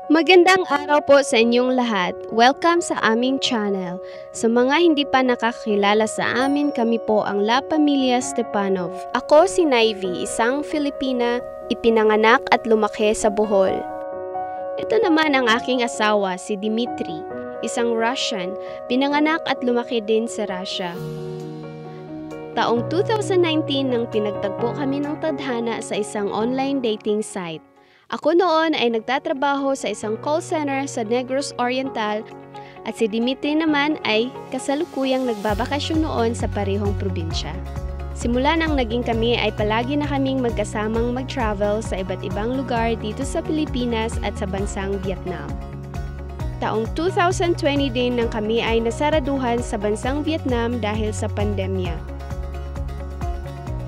Magandang araw po sa inyong lahat. Welcome sa aming channel. Sa mga hindi pa nakakilala sa amin, kami po ang La Pamilya Stepanov. Ako si Nivy, isang Filipina, ipinanganak at lumaki sa Bohol. Ito naman ang aking asawa, si Dimitri, isang Russian, pinanganak at lumaki din sa Russia. Taong 2019 nang pinagtagpo kami ng tadhana sa isang online dating site. Ako noon ay nagtatrabaho sa isang call center sa Negros Oriental at si Dimitri naman ay kasalukuyang nagbabakasyon noon sa parehong probinsya. Simula nang naging kami ay palagi na kaming magkasamang mag-travel sa iba't ibang lugar dito sa Pilipinas at sa bansang Vietnam. Taong 2020 din nang kami ay nasaraduhan sa bansang Vietnam dahil sa pandemya.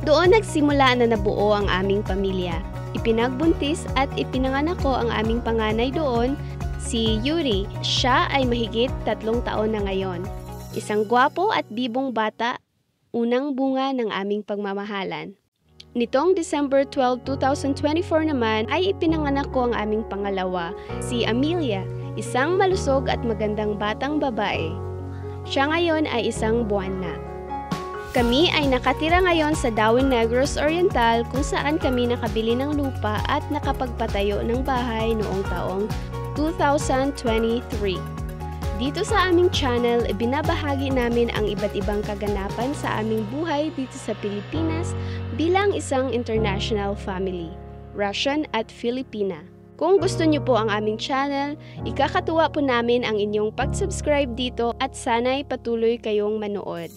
Doon nagsimula na nabuo ang aming pamilya. Ipinagbuntis at ipinanganak ko ang aming panganay doon, si Yuri. Siya ay mahigit 3 taon na ngayon. Isang gwapo at bibong bata, unang bunga ng aming pagmamahalan. Nitong December 12, 2024 naman ay ipinanganak ko ang aming pangalawa, si Amelia, isang malusog at magandang batang babae. Siya ngayon ay 1 buwan na. Kami ay nakatira ngayon sa Dawin Negros Oriental kung saan kami nakabili ng lupa at nakapagpatayo ng bahay noong taong 2023. Dito sa aming channel, binabahagi namin ang iba't ibang kaganapan sa aming buhay dito sa Pilipinas bilang isang international family, Russian at Filipina. Kung gusto niyo po ang aming channel, ikakatuwa po namin ang inyong pag-subscribe dito at sana'y patuloy kayong manood.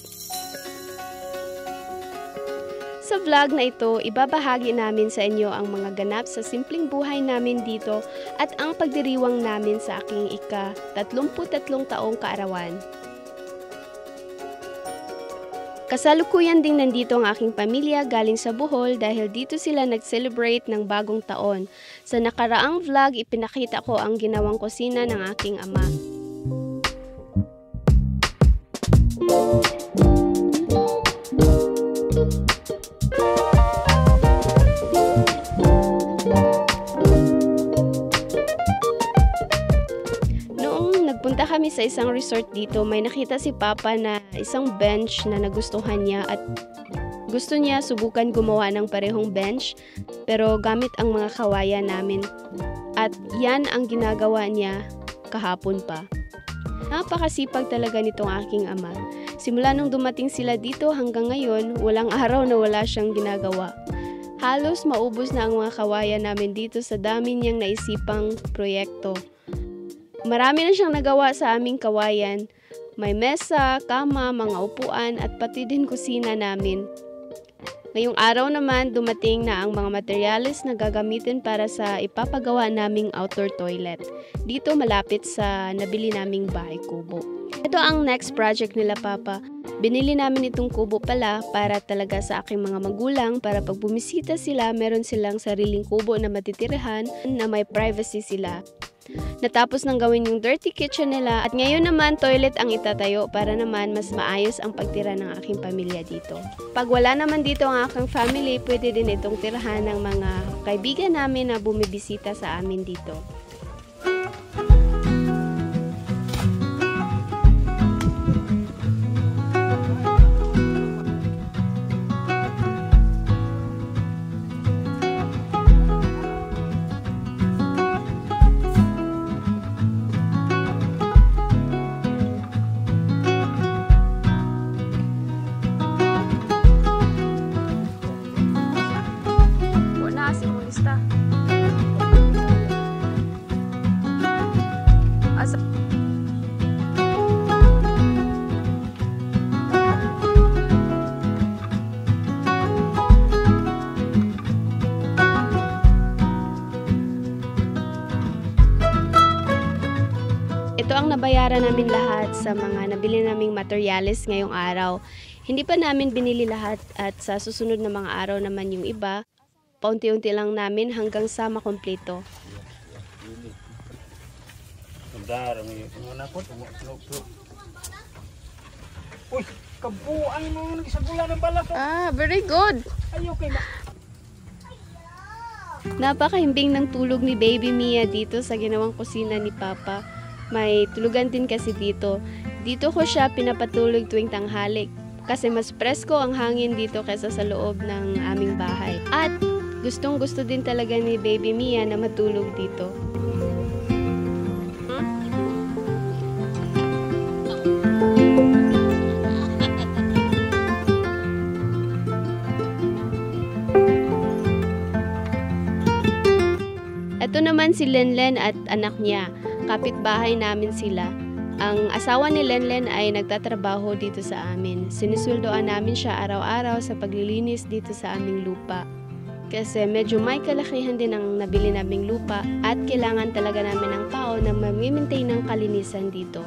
Sa vlog na ito, ibabahagi namin sa inyo ang mga ganap sa simpleng buhay namin dito at ang pagdiriwang namin sa aking ika-33 taong kaarawan. Kasalukuyan ding nandito ang aking pamilya galing sa Bohol dahil dito sila nag-celebrate ng bagong taon. Sa nakaraang vlog, ipinakita ko ang ginawang kusina ng aking ama. Punta kami sa isang resort dito, may nakita si Papa na isang bench na nagustuhan niya at gusto niya subukan gumawa ng parehong bench pero gamit ang mga kawayan namin. At yan ang ginagawa niya kahapon pa. Napakasipag talaga nitong aking ama. Simula nung dumating sila dito hanggang ngayon, walang araw na wala siyang ginagawa. Halos maubos na ang mga kawayan namin dito sa dami niyang naisipang proyekto. Marami na siyang nagawa sa aming kawayan. May mesa, kama, mga upuan at pati din kusina namin. Ngayong araw naman dumating na ang mga materyales na gagamitin para sa ipapagawa naming outdoor toilet. Dito malapit sa nabili naming bahay kubo. Ito ang next project nila Papa. Binili namin itong kubo pala para talaga sa aking mga magulang para pag bumisita sila meron silang sariling kubo na matitirahan na may privacy sila. Natapos nang gawin yung dirty kitchen nila at ngayon naman toilet ang itatayo para naman mas maayos ang pagtira ng aking pamilya dito. Pag wala naman dito ang aking family, pwede din itong tirahan ng mga kaibigan namin na bumibisita sa amin dito. Ito ang nabayaran namin lahat sa mga nabili naming materyales ngayong araw. Hindi pa namin binili lahat at sa susunod na mga araw naman yung iba. Paunti-unti lang namin hanggang sa makumpleto. Uy, kabuang mo nagsagulan ng balas. Very good. Ayaw kay Napakahimbing ng tulog ni Baby Mia dito sa ginawang kusina ni Papa. May tulugan din kasi dito. Dito ko siya pinapatulog tuwing tanghali kasi mas presko ang hangin dito kaysa sa loob ng aming bahay. At gustong gusto din talaga ni Baby Mia na matulog dito. Ito naman si Lenlen at anak niya. Kapitbahay namin sila. Ang asawa ni Lenlen ay nagtatrabaho dito sa amin. Sinisweldoan namin siya araw-araw sa paglilinis dito sa aming lupa. Kasi medyo may kalakihan din ang nabili naming lupa at kailangan talaga namin ng tao na mamimaintain ng kalinisan dito.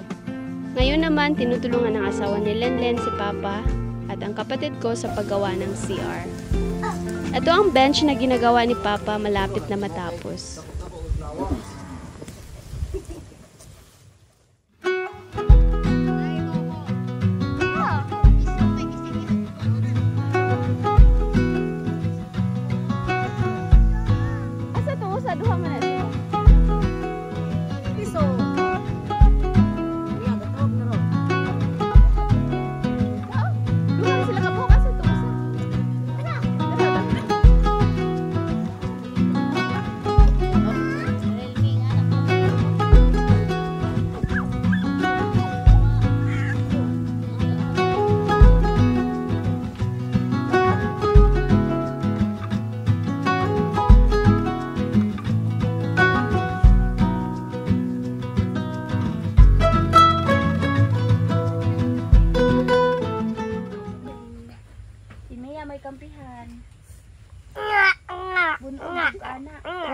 Ngayon naman, tinutulungan ng asawa ni Lenlen si Papa at ang kapatid ko sa paggawa ng CR. Ito ang bench na ginagawa ni Papa malapit na matapos.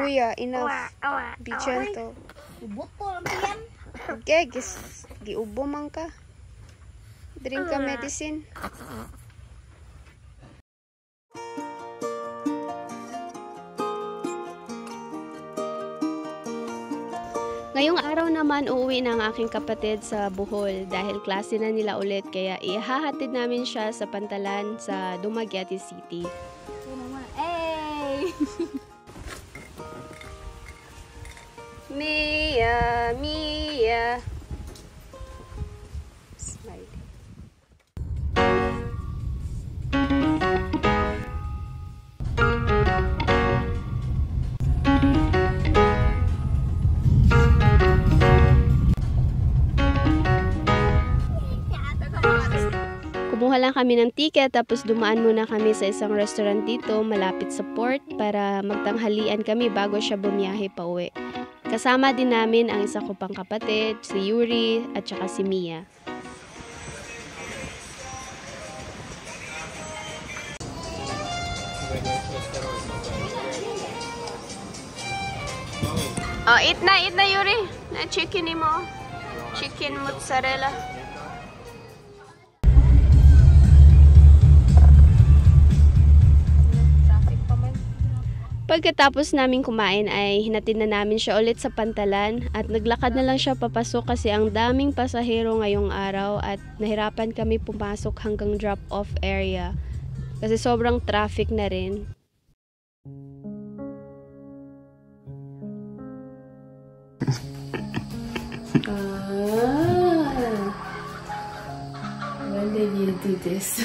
Kuya, enough. Be gentle. Okay, giubo man ka. Drink ka medicine. Ngayong araw naman uuwi na ang aking kapatid sa Bohol dahil klase na nila ulit kaya ihahatid namin siya sa Pantalan sa Dumaguete City. Hey! Mia, Mia. Smile. Kumuha lang kami ng ticket tapos dumaan muna kami sa isang restaurant dito malapit sa port para magtanghalian kami bago siya bumiyahe pa uwi. Kasama din namin ang isa ko pang kapatid, si Yuri at saka si Mia. Oh, eat na Yuri. Na chicken mo. Chicken mozzarella. Pagkatapos namin kumain ay hinatid na namin siya ulit sa Pantalan at naglakad na lang siya papasok kasi ang daming pasahero ngayong araw at nahirapan kami pumasok hanggang drop-off area kasi sobrang traffic na rin. When did you do this?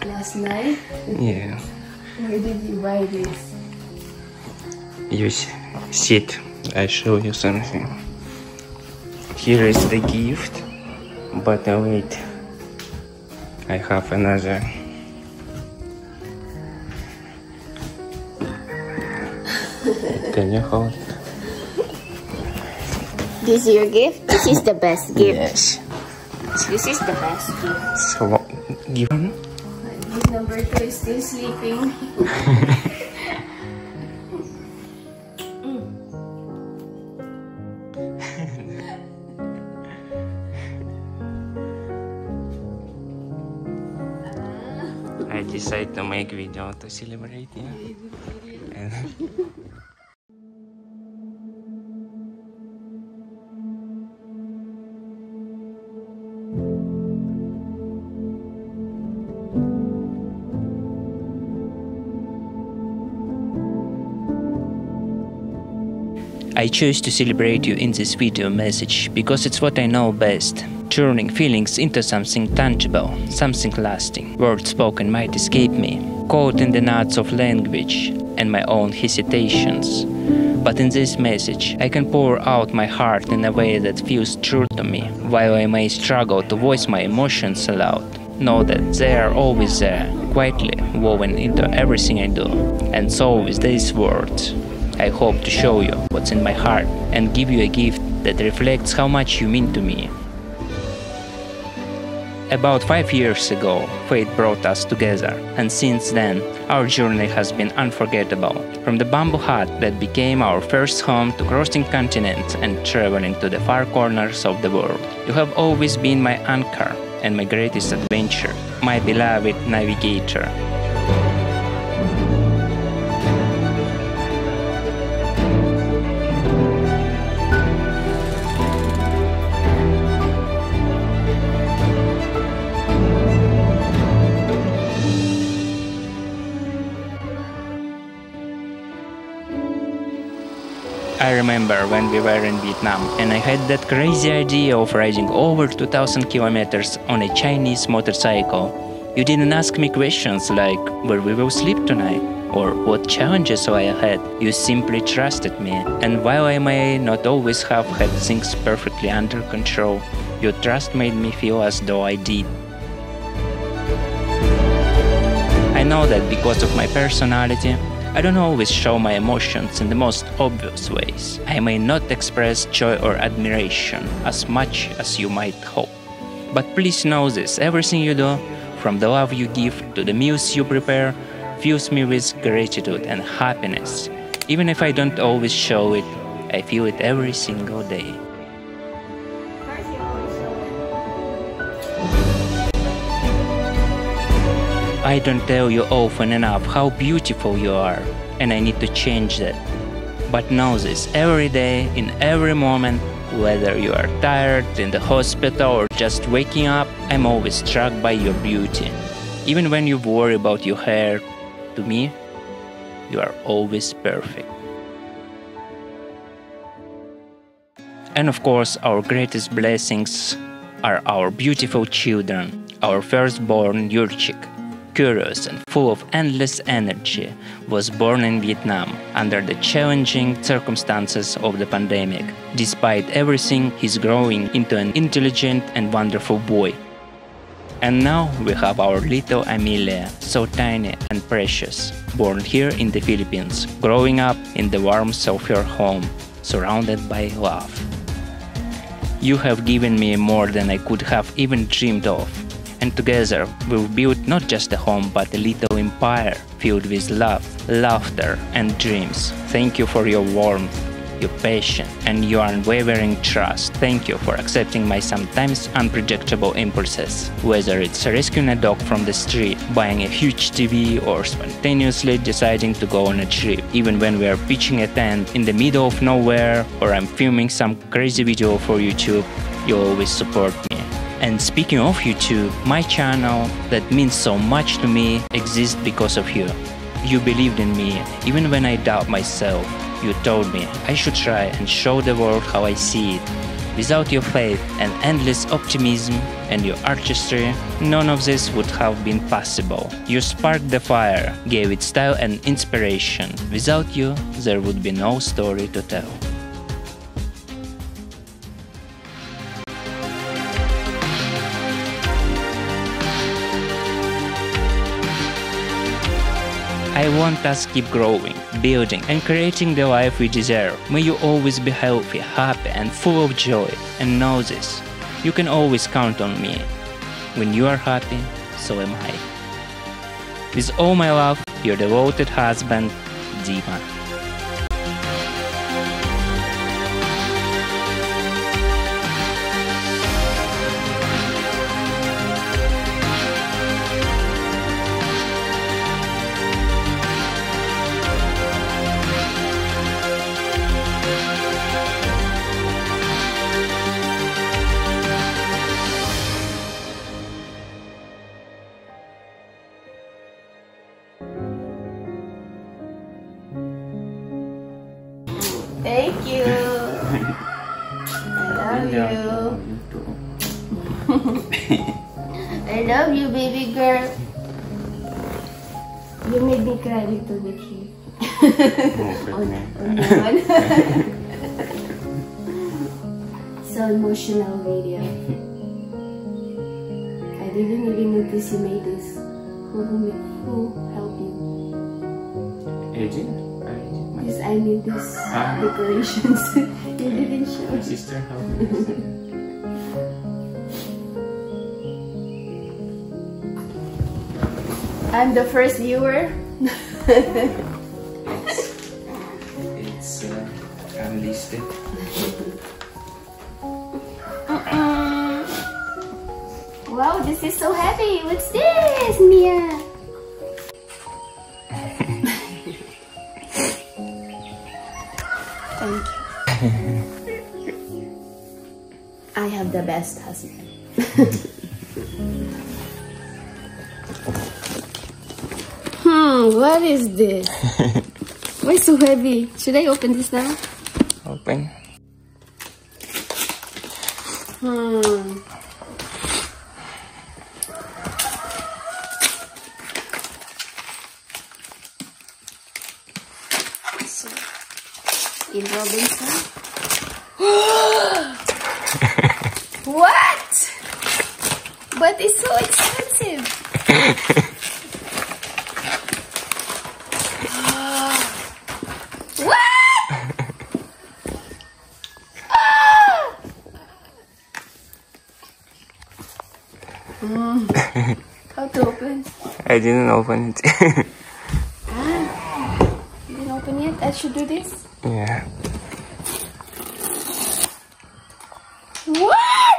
Last night? Yeah. Where did you buy this? You sit. I show you something. Here is the gift, but wait. I have another. Can you hold it? This is your gift? This is the best gift. Yes. This is the best gift. So, give one. Gift number 2 is still sleeping. I decided to make video to celebrate you. And I choose to celebrate you in this video message because it's what I know best. Turning feelings into something tangible, something lasting. Words spoken might escape me, caught in the knots of language and my own hesitations. But in this message, I can pour out my heart in a way that feels true to me. While I may struggle to voice my emotions aloud, know that they are always there, quietly woven into everything I do. And so with these words, I hope to show you what's in my heart and give you a gift that reflects how much you mean to me. About 5 years ago, fate brought us together, and since then, our journey has been unforgettable. From the bamboo hut that became our first home to crossing continents and traveling to the far corners of the world, you have always been my anchor and my greatest adventure, my beloved navigator. I remember when we were in Vietnam and I had that crazy idea of riding over 2000 kilometers on a Chinese motorcycle. You didn't ask me questions like where we will sleep tonight or what challenges I had. You simply trusted me, and while I may not always have had things perfectly under control, your trust made me feel as though I did. I know that because of my personality, I don't always show my emotions in the most obvious ways. I may not express joy or admiration as much as you might hope. But please know this, everything you do, from the love you give to the meals you prepare, fills me with gratitude and happiness. Even if I don't always show it, I feel it every single day. I don't tell you often enough how beautiful you are, and I need to change that. But know this, every day, in every moment, whether you are tired, in the hospital, or just waking up, I'm always struck by your beauty. Even when you worry about your hair, to me, you are always perfect. And of course, our greatest blessings are our beautiful children, our firstborn Yurchik. Curious and full of endless energy, was born in Vietnam under the challenging circumstances of the pandemic. Despite everything, he's growing into an intelligent and wonderful boy. And now we have our little Amelia, so tiny and precious, born here in the Philippines, growing up in the warmth of your home, surrounded by love. You have given me more than I could have even dreamed of. And together, we've built not just a home but a little empire filled with love, laughter, and dreams. Thank you for your warmth, your passion, and your unwavering trust. Thank you for accepting my sometimes unpredictable impulses. Whether it's rescuing a dog from the street, buying a huge TV, or spontaneously deciding to go on a trip. Even when we are pitching a tent in the middle of nowhere, or I'm filming some crazy video for YouTube, you always support me. And speaking of YouTube, my channel that means so much to me exists because of you. You believed in me, even when I doubt myself. You told me I should try and show the world how I see it. Without your faith and endless optimism and your artistry, none of this would have been possible. You sparked the fire, gave it style and inspiration. Without you, there would be no story to tell. I want us to keep growing, building, and creating the life we deserve. May you always be healthy, happy, and full of joy. And know this, you can always count on me. When you are happy, so am I. With all my love, your devoted husband, Dima. love you. I love you, baby girl. You made me cry a little bit here. So emotional video. I didn't really notice you made this. Who helped you? Agent? Yes, I need this decorations. You didn't show. My sister helped me. I'm the first viewer. It's unlisted. Wow, this is so heavy. What's this, Mia? Thank you. I have the best husband. What is this? Why so heavy? Should I open this now? Open. So, in Robinson. What? But it's so expensive. How to open? I didn't open it. You didn't open yet? I should do this? Yeah. What?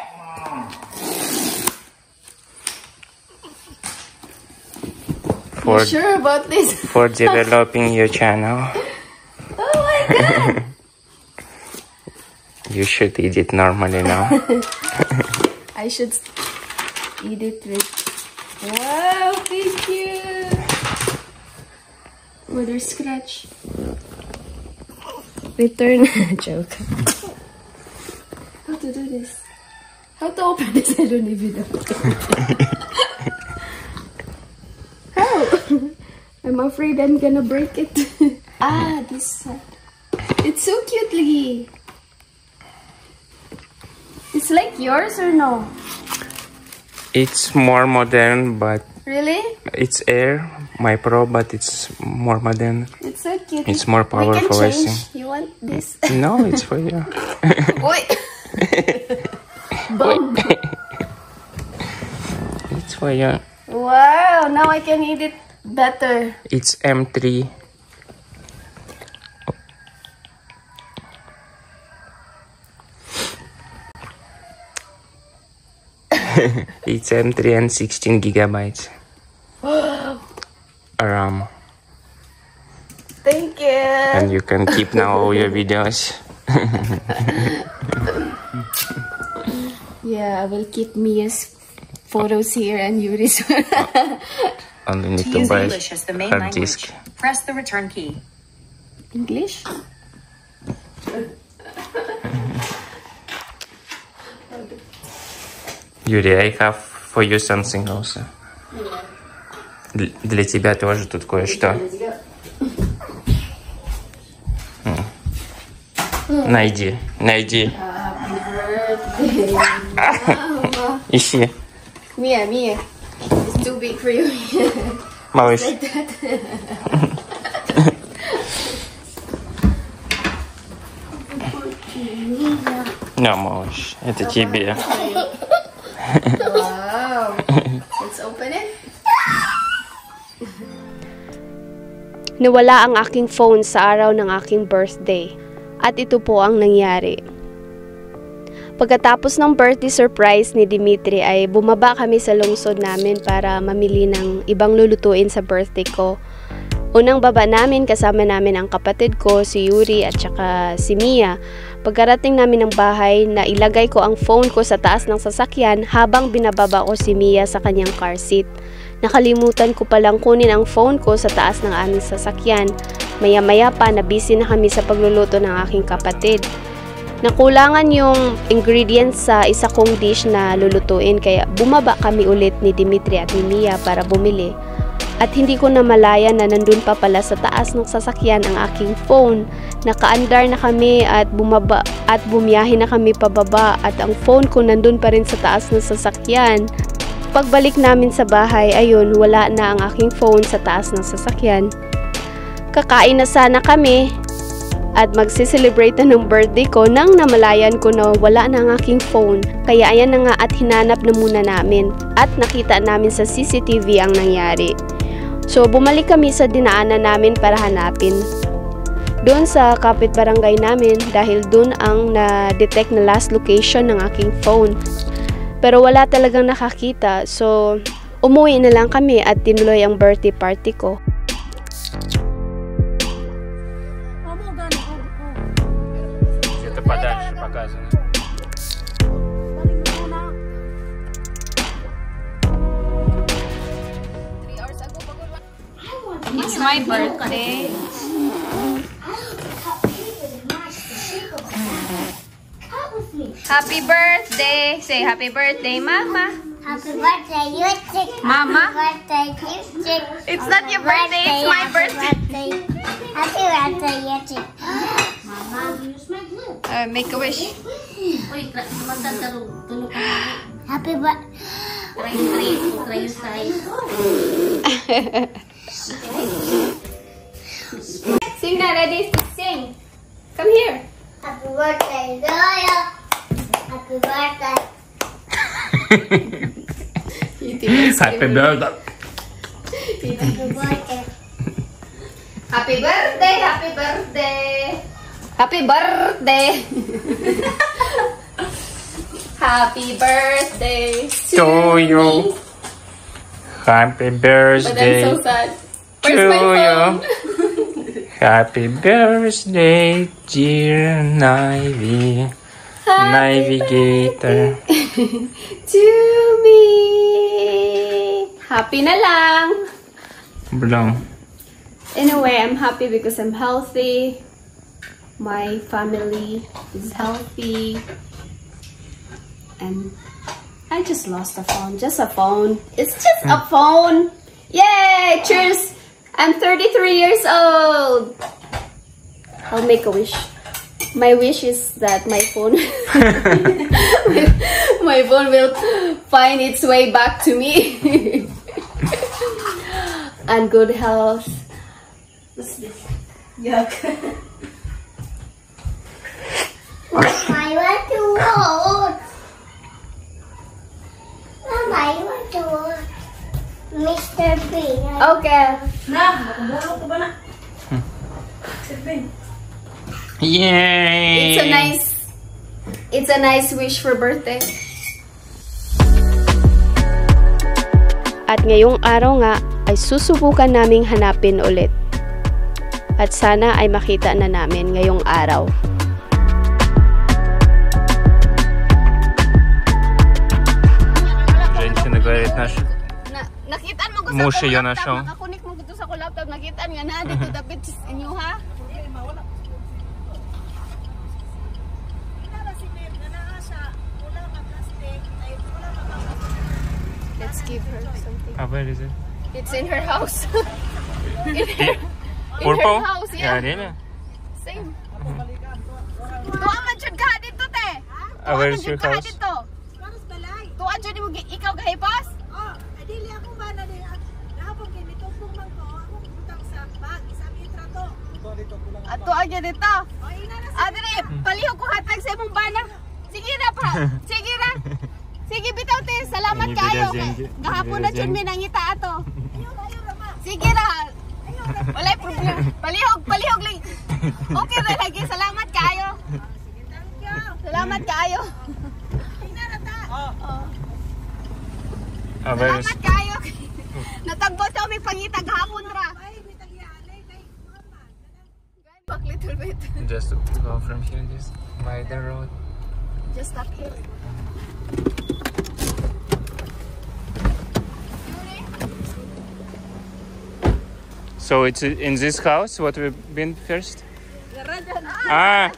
You sure about this? For developing your channel. Oh my god! You should eat it normally now. I should eat it with... Wow, thank you! Oh, there's scratch. Return. Joke. How to do this? How to open this? I don't even know. How? I'm afraid I'm gonna break it. This side. It's so cutely. It's like yours or no? It's more modern, but Really? it's Air, my Pro, but it's more modern. It's so cute. It's more powerful, We I can change. think. You want this? No, it's for you. Wait. Boom. It's for you. Wow, now I can eat it better. It's M3. It's M3 and 16 gigabytes. RAM. Thank you. And you can keep now all your videos. Yeah, I will keep Mia's photos here and Yuri's. Only need To to use buy English as the main hard language, disk. press the return key. English? Юрий, I have for you something also. Для тебя тоже тут кое-что. Найди. Happy birthday, Mama. Ищи. Mia, it's too big for you. Малыш. Like that. No, малыш, это тебе. Wow. Let's open it. Nawala ang aking phone sa araw ng aking birthday. At ito po ang nangyari. Pagkatapos ng birthday surprise ni Dimitri ay bumaba kami sa lungsod namin para mamili ng ibang lulutuin sa birthday ko. Unang baba namin kasama namin ang kapatid ko, si Yuri at saka si Mia. Pagkarating namin ng bahay, nailagay ko ang phone ko sa taas ng sasakyan habang binababa ko si Mia sa kanyang car seat. Nakalimutan ko palang kunin ang phone ko sa taas ng aming sasakyan. Maya-maya pa na busy na kami sa pagluluto ng aking kapatid. Nakulangan yung ingredients sa isa kong dish na lulutuin kaya bumaba kami ulit ni Dimitri at ni Mia para bumili. At hindi ko na malaya na nandun pa pala sa taas ng sasakyan ang aking phone. Nakaandar na kami at bumaba at bumiyahe na kami pababa at ang phone ko nandun pa rin sa taas ng sasakyan. Pagbalik namin sa bahay, ayun, wala na ang aking phone sa taas ng sasakyan. Kakain na sana kami at magsiselebrate na ng birthday ko nang namalayan ko na wala na ang aking phone. Kaya ayan na nga at hinanap na muna namin at nakita namin sa CCTV ang nangyari. So, bumalik kami sa dinaanan namin para hanapin. Doon sa kapitbarangay namin dahil doon ang na-detect na last location ng aking phone. Pero wala talagang nakakita. So, umuwi na lang kami at tinuloy ang birthday party ko. Это подальше показано. It's my birthday. Happy birthday! Say happy birthday, Mama. Happy birthday, Yuchik. Mama? Happy birthday, Yuchik. It's not your birthday, it's my birthday. Happy birthday, Yuchik. Mama, use my glue. Make a wish. Happy birthday. Sing na, ready to sing. Come here. Happy birthday, Zoya. Happy birthday. Happy birthday. Happy birthday. Happy birthday, happy birthday. Happy birthday. Happy birthday To you. Happy But I'm birthday so sad. to Where's my phone? you. Happy birthday, dear Navy. Navigator. To me. Happy na lang. Belum. Anyway, I'm happy because I'm healthy. My family is healthy. And I just lost a phone. Just a phone. It's just a phone. Yay! Cheers! I'm 33 years old. I'll make a wish. My wish is that my phone my phone will find its way back to me. And good health. What's this? Yuck. I want to watch. Mama, I want to watch Mr. Bean. Okay. Yay! It's a nice wish for birthday. At ngayong araw nga ay susubukan naming hanapin ulit. At sana ay makita na namin ngayong araw. Женщина говорит, наш Nakita mo ko Mousse sa yun akong na siya. laptop. Nakakunik mo ko sa akong laptop. Nakita nga na dito dapat inyo ha. Let's give her something. where is it? It's in her house. Purple? In her house, Yeah, yeah. really? Same. Tuwa man jud ka dito te. Where is your house? Tuwa jud mo ikaw gahipos? Dili ako ba na nahapon kay nitupong man ko ako utang sa bag sa mitra to. Ato agya dito. O ina na Adre, palihog ko hatag sa imong bana. Sige na pa. Sige na. Sige bitaw te, salamat Hindi kayo. bida dyan, Gahapon na bida jud dyan. mi nangita ato. Sige na. Walay problema. Palihog lang. Okay ra lagi, salamat kayo. Salamat kayo. ina na ta. Where is Salamat kayo. Natagbo sa may pangita gahapon ra. Ay bitagyanay kay mama. Back little bit. just go from here, just by the road. Just up here. So it's in this house what we've been first? Ah!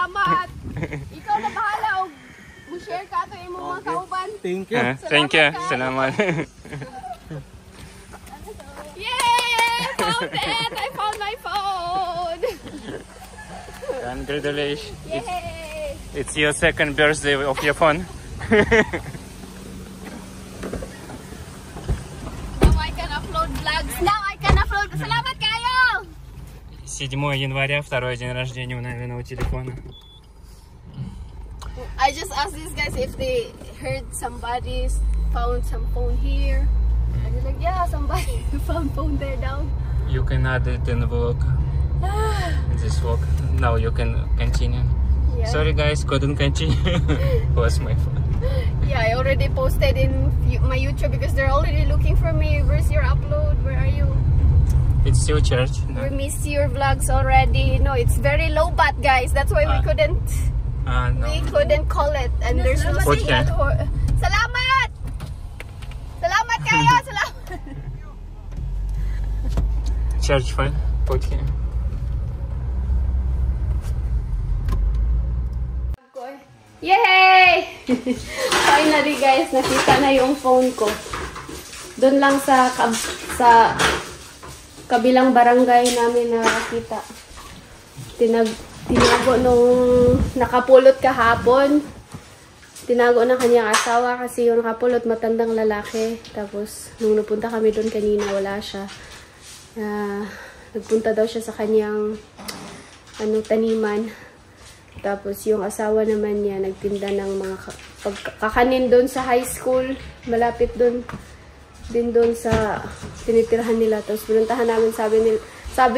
salamat. Ikaw na bahala og mo-share ka to imong mga kauban. Thank you. Thank you. Salamat. Yay! Found it! I found my phone. Congratulations. Yay! It's your second birthday of your phone. Now I can upload vlogs. Now I can upload. Salamat kayo. 7 января, второй день рождения у Навиного телефона. I just asked these guys if they heard somebody found some phone here. And they're like, yeah, somebody found phone there down. You can add it in the vlog. This vlog. Now you can continue. Yeah. Sorry guys, couldn't continue. Was my fault. Yeah, I already posted in my YouTube because they're already looking for me. Where's your upload? Where are you? It's still church. We missed your vlogs already. No, it's very low bat, guys. That's why we couldn't. No. We couldn't call it, and there's no Okay. signal. Salamat! Salamat kayo! Salamat! Church file. Put here. Yay! Finally guys, nakita na yung phone ko. Doon lang sa kabilang barangay namin nakita. Tinago nung nakapulot kahapon. Tinago ng kanyang asawa kasi yung nakapulot matandang lalaki. Tapos nung napunta kami doon kanina, wala siya. Nagpunta daw siya sa kanyang taniman. Tapos yung asawa naman niya nagtinda ng mga kakanin doon sa high school. Malapit doon. Din doon sa tinitirhan nila. Tapos pinuntahan namin, sabi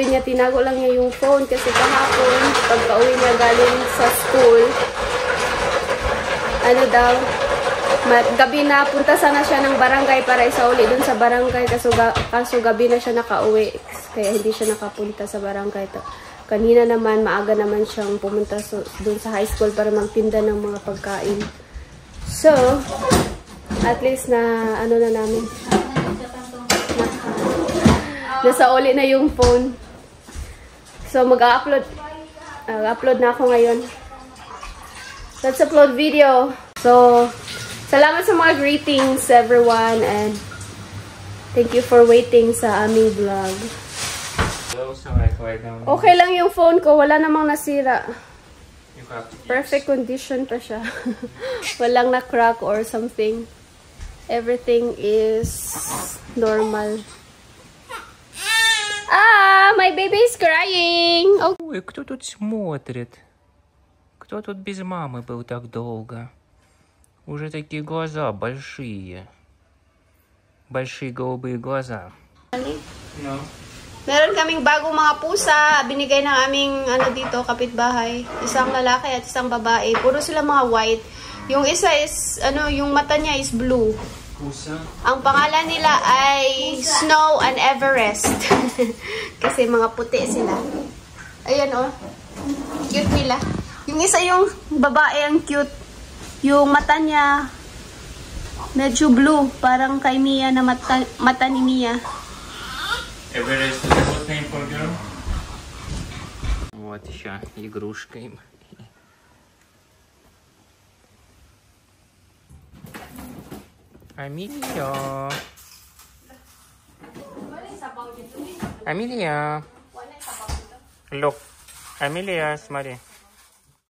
niya tinago lang niya yung phone kasi kahapon pagka-uwi niya galing sa school, gabi na, punta sana siya ng barangay para isauli doon sa barangay kaso gabi na siya nakauwi. Kaya hindi siya nakapunta sa barangay. Kanina naman, maaga naman siyang pumunta doon sa high school para magtinda ng mga pagkain. So, at least na na namin. Nasauli na yung phone. So, mag-upload na ako ngayon. Let's upload video. So, salamat sa mga greetings everyone and thank you for waiting sa aming vlog. Okay lang yung phone ko. Wala namang nasira. Perfect condition pa siya. Walang na-crack or something. Everything is normal. My baby is crying. Oh. Ой, кто тут смотрит? Кто тут без мамы был так долго? Уже такие глаза большие. Большие голубые глаза. No. Meron kaming bagong mga pusa. Binigay ng aming dito, kapitbahay. Isang lalaki at isang babae. Puro sila mga white. Yung isa is, yung mata niya is blue. Pusa? Ang pangalan nila ay Snow and Everest. Kasi mga puti sila. Ayan cute nila. Yung isa yung babae ang cute. Yung mata niya medyo blue. Parang kay Mia na mata ni Mia. Everest is a good name for girl. Вот еще игрушка им. Amelia. Amelia. Look. Amelia, смотри.